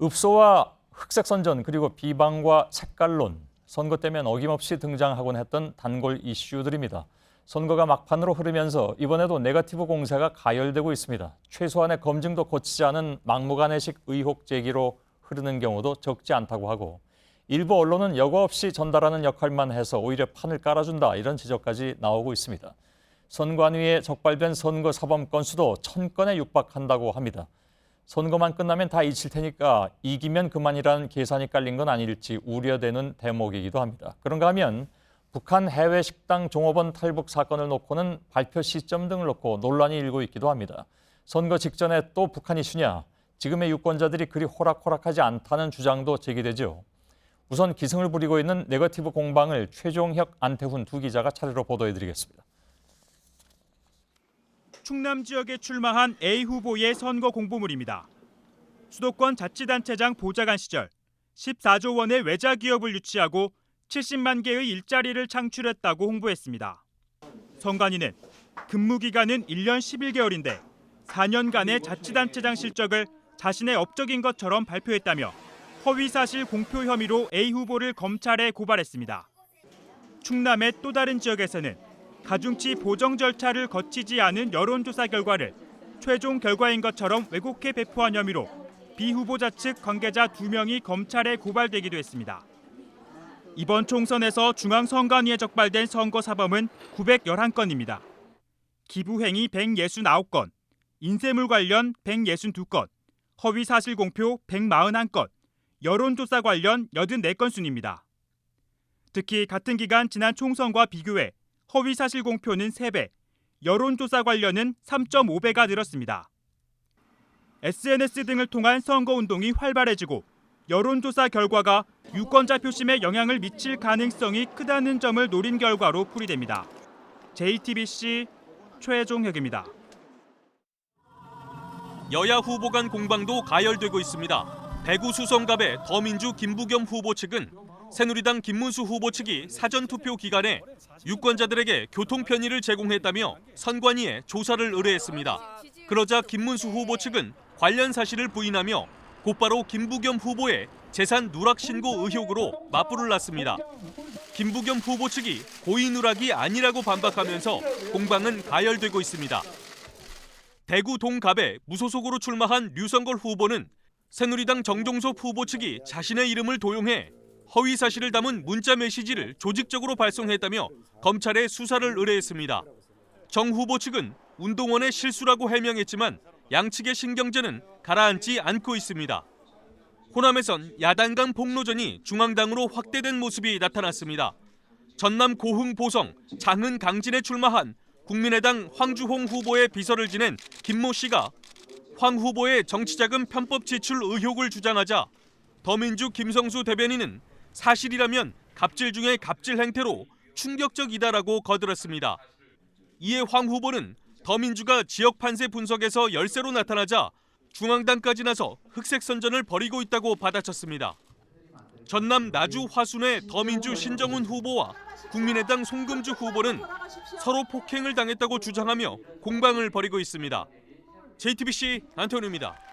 읍소와 흑색선전 그리고 비방과 색깔론, 선거 때면 어김없이 등장하곤 했던 단골 이슈들입니다. 선거가 막판으로 흐르면서 이번에도 네거티브 공세가 가열되고 있습니다. 최소한의 검증도 거치지 않은 막무가내식 의혹 제기로 흐르는 경우도 적지 않다고 하고 일부 언론은 여과 없이 전달하는 역할만 해서 오히려 판을 깔아준다 이런 지적까지 나오고 있습니다. 선관위에 적발된 선거 사범 건수도 1000건에 육박한다고 합니다. 선거만 끝나면 다 잊힐 테니까 이기면 그만이라는 계산이 깔린 건 아닐지 우려되는 대목이기도 합니다. 그런가 하면 북한 해외 식당 종업원 탈북 사건을 놓고는 발표 시점 등을 놓고 논란이 일고 있기도 합니다. 선거 직전에 또 북한 이슈냐? 지금의 유권자들이 그리 호락호락하지 않다는 주장도 제기되죠. 우선 기승을 부리고 있는 네거티브 공방을 최종혁, 안태훈 두 기자가 차례로 보도해드리겠습니다. 충남 지역에 출마한 A 후보의 선거 공보물입니다. 수도권 자치단체장 보좌관 시절 14조 원의 외자 기업을 유치하고 70만 개의 일자리를 창출했다고 홍보했습니다. 선관위는 근무 기간은 1년 11개월인데 4년간의 자치단체장 실적을 자신의 업적인 것처럼 발표했다며 허위사실 공표 혐의로 A 후보를 검찰에 고발했습니다. 충남의 또 다른 지역에서는 가중치 보정 절차를 거치지 않은 여론조사 결과를 최종 결과인 것처럼 왜곡해 배포한 혐의로 B 후보자 측 관계자 2명이 검찰에 고발되기도 했습니다. 이번 총선에서 중앙선관위에 적발된 선거 사범은 911건입니다. 기부행위 169건, 인쇄물 관련 162건, 허위사실 공표 141건, 여론조사 관련 84건 순입니다. 특히 같은 기간 지난 총선과 비교해 허위사실 공표는 3배, 여론조사 관련은 3.5배가 늘었습니다. SNS 등을 통한 선거운동이 활발해지고 여론조사 결과가 유권자 표심에 영향을 미칠 가능성이 크다는 점을 노린 결과로 풀이됩니다. JTBC 최종혁입니다. 여야 후보 간 공방도 가열되고 있습니다. 대구 수성갑의 더민주 김부겸 후보 측은 새누리당 김문수 후보 측이 사전투표 기간에 유권자들에게 교통 편의를 제공했다며 선관위에 조사를 의뢰했습니다. 그러자 김문수 후보 측은 관련 사실을 부인하며 곧바로 김부겸 후보의 재산 누락 신고 의혹으로 맞불을 놨습니다. 김부겸 후보 측이 고의 누락이 아니라고 반박하면서 공방은 가열되고 있습니다. 대구 동갑에 무소속으로 출마한 류성걸 후보는 새누리당 정종섭 후보 측이 자신의 이름을 도용해 허위 사실을 담은 문자 메시지를 조직적으로 발송했다며 검찰에 수사를 의뢰했습니다. 정 후보 측은 운동원의 실수라고 해명했지만 양측의 신경전은 가라앉지 않고 있습니다. 호남에선 야당 간 폭로전이 중앙당으로 확대된 모습이 나타났습니다. 전남 고흥 보성, 장흥 강진에 출마한 국민의당 황주홍 후보의 비서를 지낸 김모 씨가 황 후보의 정치자금 편법 지출 의혹을 주장하자 더민주 김성수 대변인은 사실이라면 갑질 중에 갑질 행태로 충격적이다라고 거들었습니다. 이에 황 후보는 더민주가 지역 판세 분석에서 열세로 나타나자 중앙당까지 나서 흑색 선전을 벌이고 있다고 받아쳤습니다. 전남 나주 화순의 더민주 신정훈 후보와 국민의당 송금주 후보는 서로 폭행을 당했다고 주장하며 공방을 벌이고 있습니다. JTBC 안태훈입니다.